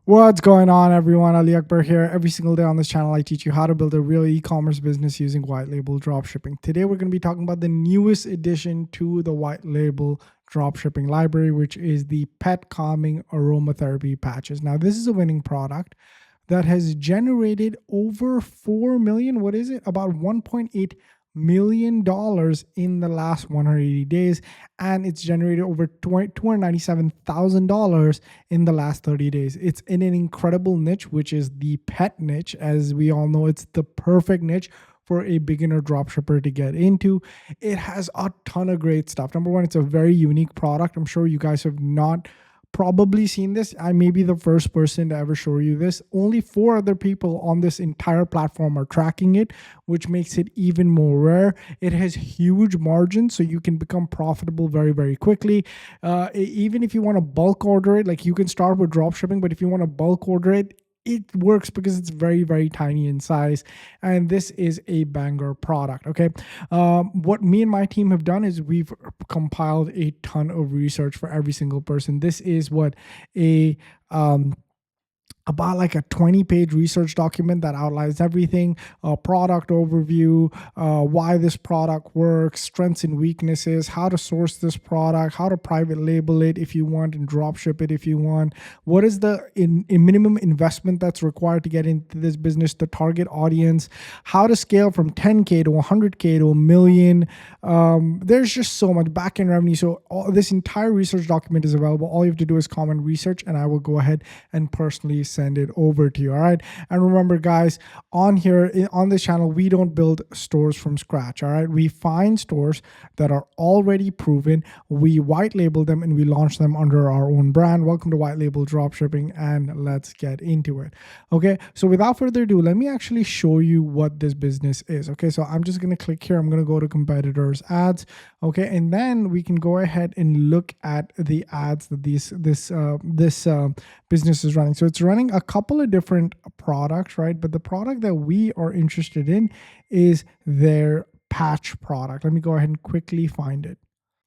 What's going on, everyone? Ali Akbar here. Every single day on this channel, I teach you how to build a real e-commerce business using white label dropshipping. Today, we're going to be talking about the newest addition to the white label dropshipping library, which is the pet calming aromatherapy patches. Now, this is a winning product that has generated over 4 million, what is it? About $1.8 million in the last 180 days. And it's generated over $297,000 in the last 30 days. It's in an incredible niche, which is the pet niche. As we all know, it's the perfect niche for a beginner dropshipper to get into. It has a ton of great stuff. Number one, it's a very unique product. I'm sure you guys have not probably seen this. I may be the first person to ever show you this. Only 4 other people on this entire platform are tracking it, which makes it even more rare. It has huge margins, so you can become profitable very, very quickly. Even if you want to bulk order it, like you can start with drop shipping, but if you want to bulk order it, it works because it's very, very tiny in size. And this is a banger product. Okay. What me and my team have done is we've compiled a ton of research for every single person. This is what a about like a 20-page research document that outlines everything, product overview, why this product works, strengths and weaknesses, how to source this product, how to private label it if you want, and drop ship it if you want, what is the minimum investment that's required to get into this business, the target audience, how to scale from 10K to 100K to a million. There's just so much back-end revenue. So this entire research document is available. All you have to do is comment research, and I will go ahead and personally send it over to you. All right. And remember, guys, on here on this channel, we don't build stores from scratch. All right. We find stores that are already proven, we white label them, and we launch them under our own brand. Welcome to White Label Dropshipping, and let's get into it. Okay. So without further ado, let me actually show you what this business is. Okay. So I'm just going to click here. I'm going to go to competitors ads. Okay. And then we can go ahead and look at the ads that this business is running. So it's running a couple of different products, right? But the product that we are interested in is their patch product. Let me go ahead and quickly find it.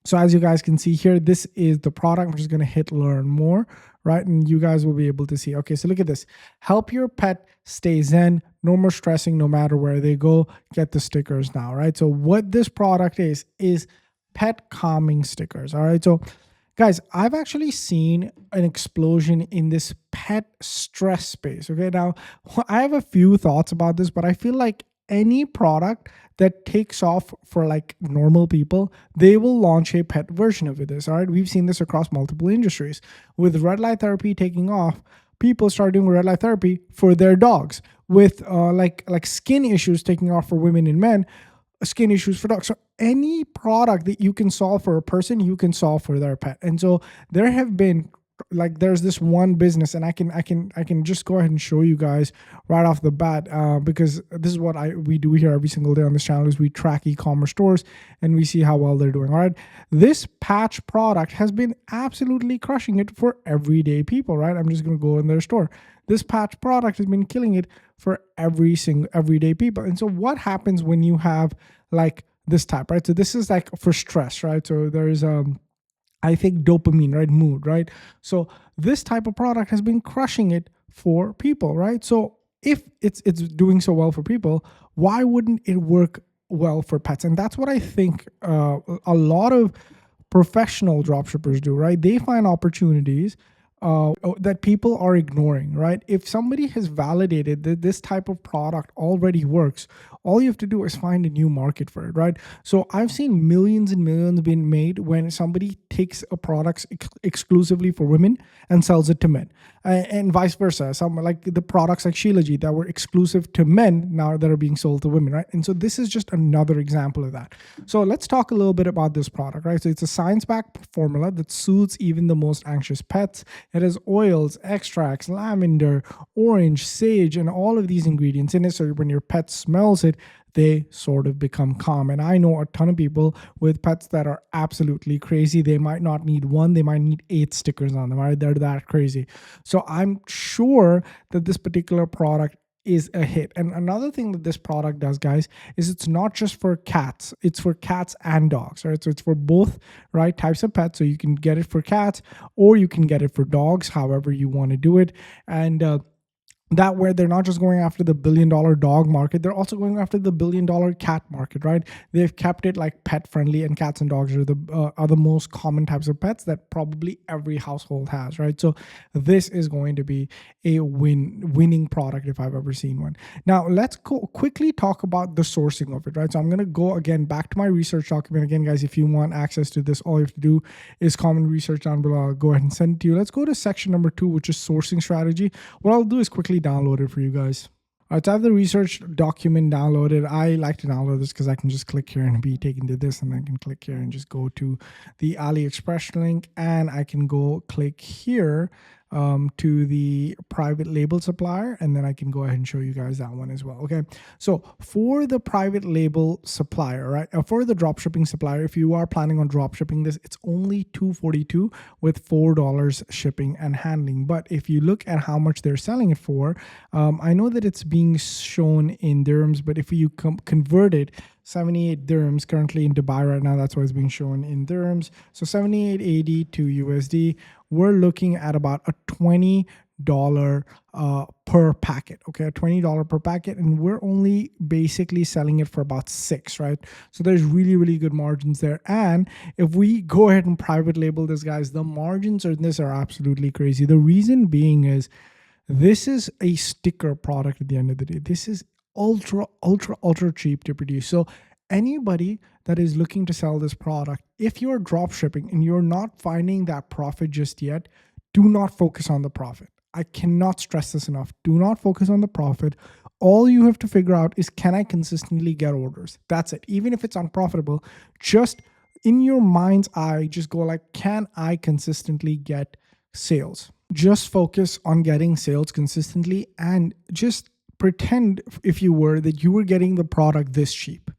So as you guys can see here, this is the product. I'm just going to hit learn more, right? And you guys will be able to see. Okay, so look at this. Help your pet stay zen. No more stressing no matter where they go. Get the stickers now, right? So what this product is pet calming stickers, all right? So guys, I've actually seen an explosion in this pet stress space. Okay, now I have a few thoughts about this, but I feel like any product that takes off for like normal people, they will launch a pet version of this. All right, we've seen this across multiple industries. With red light therapy taking off, people start doing red light therapy for their dogs. With like skin issues taking off for women and men, skin issues for dogs. So any product that you can solve for a person, you can solve for their pet. And so there have been there's this one business, and I can just go ahead and show you guys right off the bat, because this is what we do here every single day on this channel, is we track e-commerce stores and we see how well they're doing. All right, this patch product has been absolutely crushing it for everyday people. Right, I'm just gonna go in their store. This patch product has been killing it for everyday people. And so what happens when you have like this type, right? So this is like for stress, right? So there's I think dopamine, right? Mood, right? So this type of product has been crushing it for people, right? So if it's doing so well for people, why wouldn't it work well for pets? And that's what I think a lot of professional dropshippers do, right? They find opportunities that people are ignoring, right? If somebody has validated that this type of product already works, all you have to do is find a new market for it, right? So I've seen millions and millions being made when somebody takes a product exclusively for women and sells it to men, and vice versa. Some like the products like Sheilaji that were exclusive to men now that are being sold to women, right? And so this is just another example of that. So let's talk a little bit about this product, right? So it's a science-backed formula that soothes even the most anxious pets. It has oils, extracts, lavender, orange, sage, and all of these ingredients in it. So when your pet smells it, they sort of become calm. And I know a ton of people with pets that are absolutely crazy. They might not need one, they might need 8 stickers on them, right? They're that crazy. So I'm sure that this particular product is a hit. And another thing that this product does, guys, is it's not just for cats, it's for cats and dogs, right? So it's for both, right, types of pets. So you can get it for cats or you can get it for dogs, however you want to do it. And that where they're not just going after the $1 billion dog market, they're also going after the $1 billion cat market, right? They've kept it like pet friendly, and cats and dogs are the most common types of pets that probably every household has, right? So this is going to be a winning product if I've ever seen one. Now let's go quickly talk about the sourcing of it, right? So I'm going to go again back to my research document. Again, guys, if you want access to this, all you have to do is comment research down below. I'll go ahead and send it to you. Let's go to section number 2, which is sourcing strategy. What I'll do is quickly download it for you guys. All right, so I have the research document downloaded. I like to download this because I can just click here and be taken to this, and I can click here and just go to the AliExpress link, and I can go click here to the private label supplier, and then I can go ahead and show you guys that one as well. Okay, so for the private label supplier, right, for the dropshipping supplier, if you are planning on dropshipping this, it's only $242 with $4 shipping and handling. But if you look at how much they're selling it for, I know that it's being shown in dirhams, but if you convert it, 78 dirhams currently in Dubai right now, that's why it's being shown in dirhams. So 78.80 to USD, we're looking at about a $20 per packet. Okay, a $20 per packet, and we're only basically selling it for about 6, right? So there's really good margins there. And if we go ahead and private label this, guys, the margins on this are absolutely crazy. The reason being is this is a sticker product at the end of the day. This is ultra cheap to produce. So anybody that is looking to sell this product, if you're drop shipping and you're not finding that profit just yet, do not focus on the profit. I cannot stress this enough. Do not focus on the profit. All you have to figure out is, can I consistently get orders? That's it. Even if it's unprofitable, just in your mind's eye, just go like, can I consistently get sales? Just focus on getting sales consistently, and just pretend, if you were, that you were getting the product this cheap.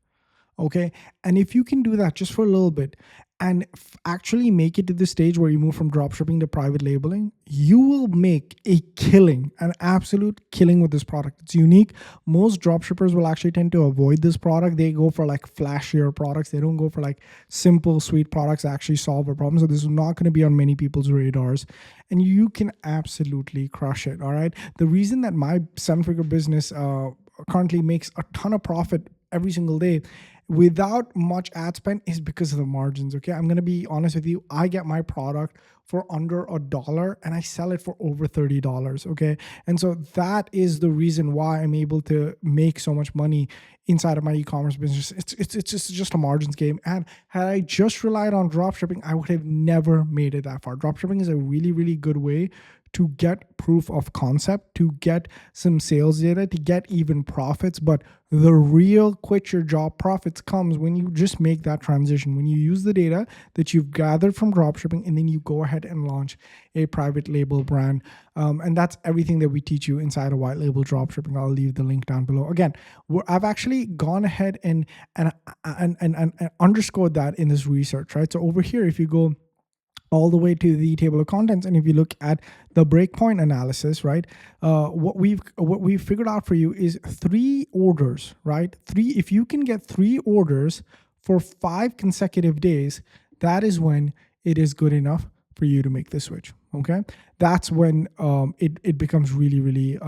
Okay, and if you can do that just for a little bit and actually make it to the stage where you move from dropshipping to private labeling, you will make a killing, an absolute killing with this product. It's unique. Most dropshippers will actually tend to avoid this product. They go for like flashier products. They don't go for like simple, sweet products that actually solve a problem. So this is not going to be on many people's radars, and you can absolutely crush it. All right. The reason that my 7-figure business currently makes a ton of profit every single day without much ad spend is because of the margins. Okay, I'm gonna be honest with you. I get my product for under $1 and I sell it for over $30. Okay, and so that is the reason why I'm able to make so much money inside of my e-commerce business. It's just a margins game. And had I just relied on dropshipping, I would have never made it that far. Dropshipping is a really good way to get proof of concept, to get some sales data, to get even profits. But the real quit your job profits comes when you just make that transition, when you use the data that you've gathered from dropshipping and then you go ahead and launch a private label brand. And that's everything that we teach you inside of white label dropshipping. I'll leave the link down below. Again, I've actually gone ahead and underscored that in this research, right? So over here, if you go all the way to the table of contents, and if you look at the breakpoint analysis, right, what we've figured out for you is 3 orders, right? If you can get 3 orders for 5 consecutive days, that is when it is good enough for you to make the switch. Okay, that's when it becomes really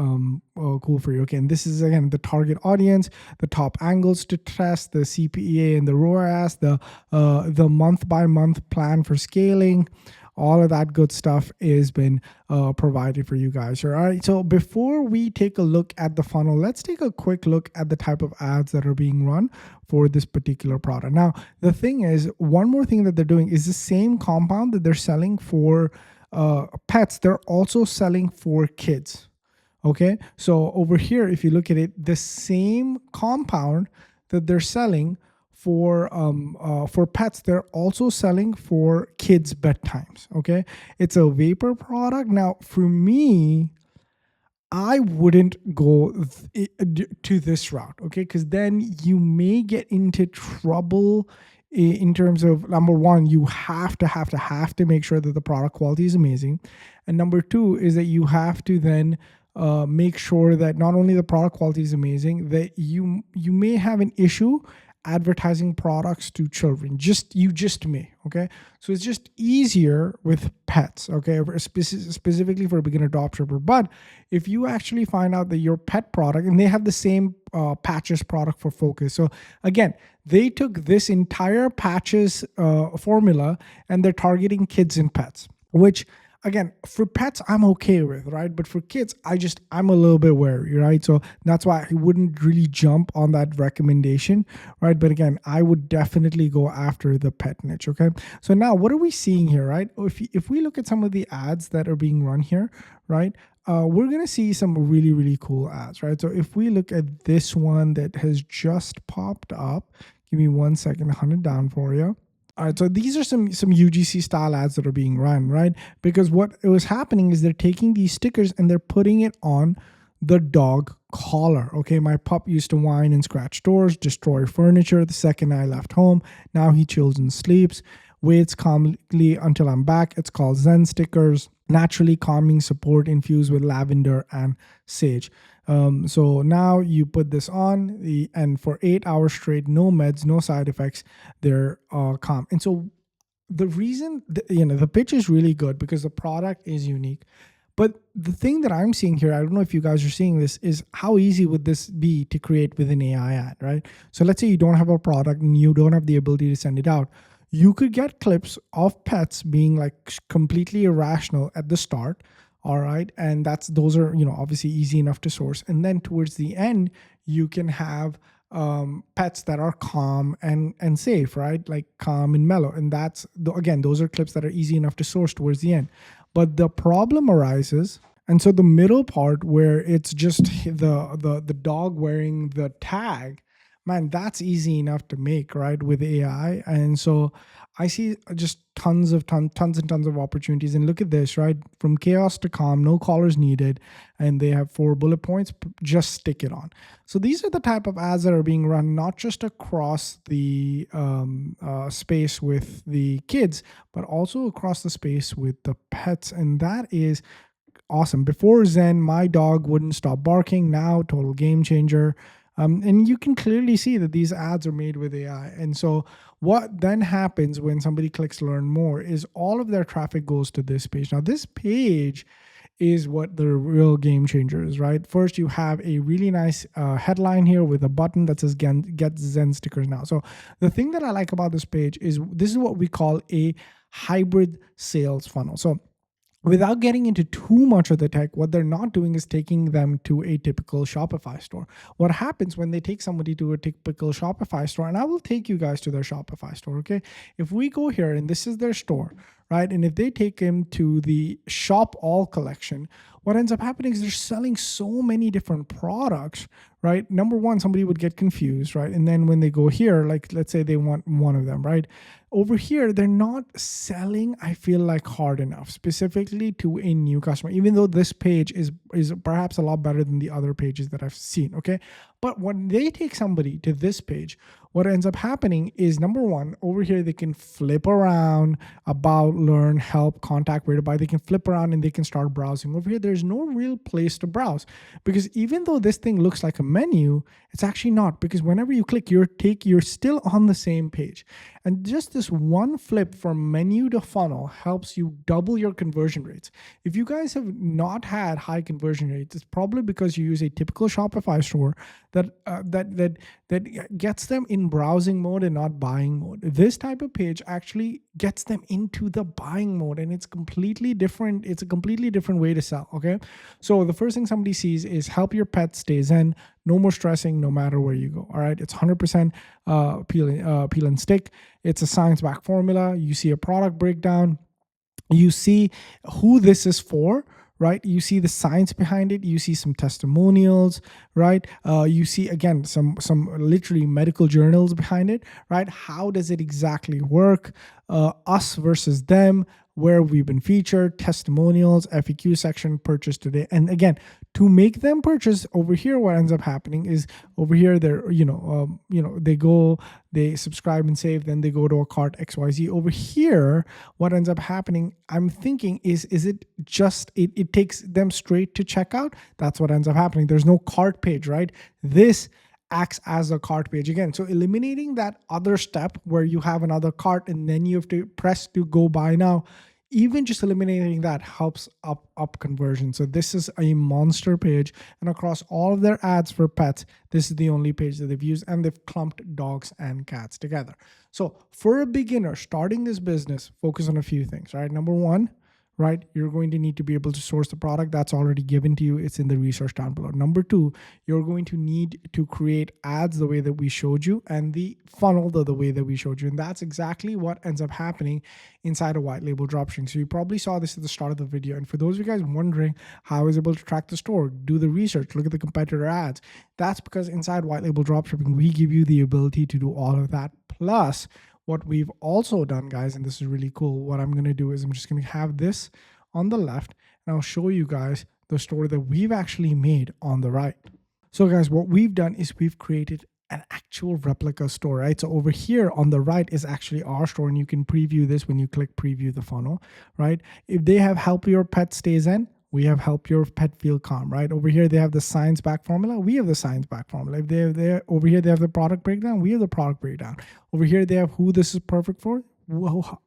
cool for you. Okay, and this is again the target audience, the top angles to test, the CPEA and the ROAS, the month by month plan for scaling. All of that good stuff has been provided for you guys. All right, so before we take a look at the funnel, let's take a quick look at the type of ads that are being run for this particular product. Now, the thing is, one more thing that they're doing is the same compound that they're selling for pets, they're also selling for kids. Okay, so over here, if you look at it, the same compound that they're selling for pets, they're also selling for kids' bedtimes. Okay, it's a vapor product. Now, for me, I wouldn't go to this route, okay? Because then you may get into trouble in terms of, number one, you have to make sure that the product quality is amazing, and number two is that you have to then make sure that not only the product quality is amazing, that you may have an issue advertising products to children. Just may. Okay, so it's just easier with pets. Okay, specifically for a beginner dropshipper. But if you actually find out that your pet product, and they have the same patches product for focus. So again, they took this entire patches formula and they're targeting kids and pets, which again, for pets I'm okay with, right? But for kids, I'm a little bit wary, right? So that's why I wouldn't really jump on that recommendation, right? But again, I would definitely go after the pet niche. Okay, so now what are we seeing here, right? If we look at some of the ads that are being run here, right, we're gonna see some really, really cool ads, right? So if we look at this one that has just popped up, give me 1 second, I'll hunt it down for you. All right, so these are some UGC style ads that are being run, right? Because what was happening is they're taking these stickers and they're putting it on the dog collar. Okay, my pup used to whine and scratch doors, destroy furniture the second I left home. Now he chills and sleeps, waits calmly until I'm back. It's called Zen stickers. Naturally calming support infused with lavender and sage. So now you put this on and for 8 hours straight, no meds, no side effects, they're calm. And so the reason, the pitch is really good because the product is unique. But the thing that I'm seeing here, I don't know if you guys are seeing this, is how easy would this be to create with an AI ad, right? So let's say you don't have a product and you don't have the ability to send it out. You could get clips of pets being like completely irrational at the start. All right. And those are, obviously easy enough to source. And then towards the end, you can have pets that are calm and safe, right? Like calm and mellow. And again, those are clips that are easy enough to source towards the end. But the problem arises. And so the middle part where it's just the dog wearing the tag, man, that's easy enough to make, right, with AI. And so I see just tons and tons of opportunities. And look at this, right? From chaos to calm, no collars needed. And they have 4 bullet points, just stick it on. So these are the type of ads that are being run, not just across the space with the kids, but also across the space with the pets. And that is awesome. Before Zen, my dog wouldn't stop barking. Now, total game changer. And you can clearly see that these ads are made with AI. And so what then happens when somebody clicks learn more is all of their traffic goes to this page. Now, this page is what the real game changer is, right? First, you have a really nice headline here with a button that says get Zen stickers now. So the thing that I like about this page is this is what we call a hybrid sales funnel. So without getting into too much of the tech, what they're not doing is taking them to a typical Shopify store. What happens when they take somebody to a typical Shopify store, and I will take you guys to their Shopify store, okay? If we go here and this is their store, right? And if they take him to the shop all collection, what ends up happening is they're selling so many different products, right? Number one, somebody would get confused, right? And then when they go here, like let's say they want one of them, right? Over here, they're not selling, I feel like, hard enough, specifically to a new customer, even though this page is perhaps a lot better than the other pages that I've seen, okay? But when they take somebody to this page, what ends up happening is, number one, over here, they can flip around about, learn, help, contact, where to buy. They can flip around and they can start browsing. Over here, there's no real place to browse because even though this thing looks like a menu, it's actually not, because whenever you click, you're still on the same page. And just this one flip from menu to funnel helps you double your conversion rates. If you guys have not had high conversion rates, it's probably because you use a typical Shopify store that gets them in browsing mode and not buying mode. This type of page actually gets them into the buying mode, and it's completely different. It's a completely different way to sell. Okay, so the first thing somebody sees is help your pet stay zen. No more stressing, no matter where you go. All right, it's 100% peel and stick. It's a science-backed formula. You see a product breakdown. You see who this is for, right? You see the science behind it. You see some testimonials, right? You see, again, some literally medical journals behind it, right? How does it exactly work? Us versus them. where we've been featured, testimonials, FAQ section, purchase today. And again, to make them purchase over here, what ends up happening is over here, they're, they go, they subscribe and save, then they go to a cart XYZ. Over here, what ends up happening, I'm thinking is it just, it takes them straight to checkout? That's what ends up happening. There's no cart page, right? This acts as a cart page again. So eliminating that other step where you have another cart and then you have to press to go buy now, even just eliminating that helps up conversion. So this is a monster page, and across all of their ads for pets, this is the only page that they've used, and they've clumped dogs and cats together. So for a beginner starting this business, focus on a few things, right? Number one, right, you're going to need to be able to source the product. That's already given to you. It's in the resource down below. Number two, you're going to need to create ads the way that we showed you and the funnel the way that we showed you. And that's exactly what ends up happening inside of white label dropshipping. So you probably saw this at the start of the video. And for those of you guys wondering how I was able to track the store, do the research, look at the competitor ads, that's because inside white label dropshipping, we give you the ability to do all of that. Plus, what we've also done, guys, and this is really cool, what I'm going to do is I'm just going to have this on the left, and I'll show you guys the store that we've actually made on the right. So guys, what we've done is we've created an actual replica store, right? So over here on the right is actually our store, and you can preview this when you click preview the funnel, right? If they have help your pet stays in, we have help your pet feel calm, right? Over here, they have the science back formula. We have the science back formula. If over here, they have the product breakdown. We have the product breakdown. Over here, they have who this is perfect for,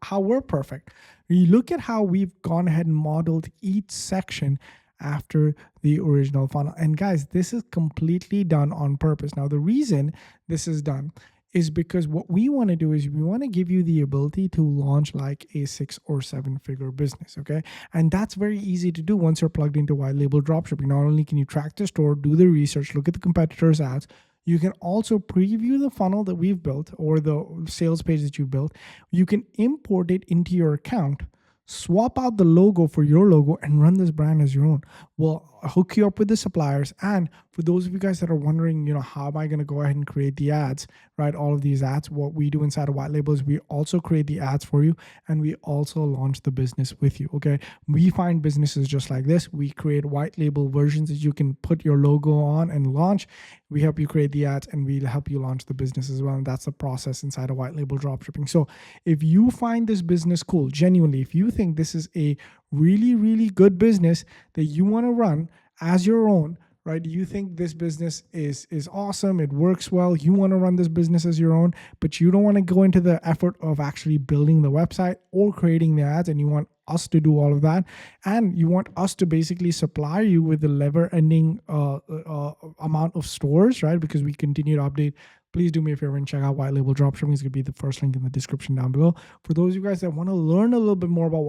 how we're perfect. You look at how we've gone ahead and modeled each section after the original funnel. And guys, this is completely done on purpose. Now, the reason this is done is because what we want to do is we want to give you the ability to launch like a 6 or 7 figure business, okay? And that's very easy to do once you're plugged into white label dropshipping. Not only can you track the store, do the research, look at the competitors' ads, you can also preview the funnel that we've built or the sales page that you built. You can import it into your account, swap out the logo for your logo, and run this brand as your own. We'll hook you up with the suppliers. And for those of you guys that are wondering, how am I going to go ahead and create the ads, right? All of these ads, what we do inside of white label is we also create the ads for you, and we also launch the business with you, okay? We find businesses just like this. We create white label versions that you can put your logo on and launch. We help you create the ads, and we help you launch the business as well. And that's the process inside of white label dropshipping. So if you find this business cool, genuinely, if you think this is a really, really good business that you want to run as your own, right? You think this business is awesome, it works well, you want to run this business as your own, but you don't want to go into the effort of actually building the website or creating the ads, and you want us to do all of that, and you want us to basically supply you with the never-ending amount of stores, right? Because we continue to update. Please do me a favor and check out white label dropshipping. It's going to be the first link in the description down below. For those of you guys that want to learn a little bit more about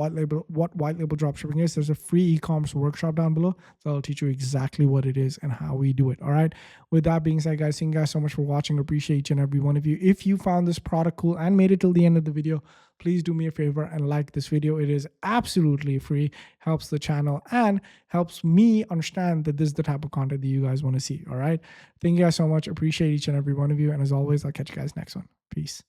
what white label dropshipping is, there's a free e-commerce workshop down below. So I'll teach you exactly what it is and how we do it. All right. With that being said, guys, thank you guys so much for watching. Appreciate each and every one of you. If you found this product cool and made it till the end of the video, please do me a favor and like this video. It is absolutely free, helps the channel, and helps me understand that this is the type of content that you guys want to see. All right. Thank you guys so much. Appreciate each and every one of you. And as always, I'll catch you guys next one. Peace.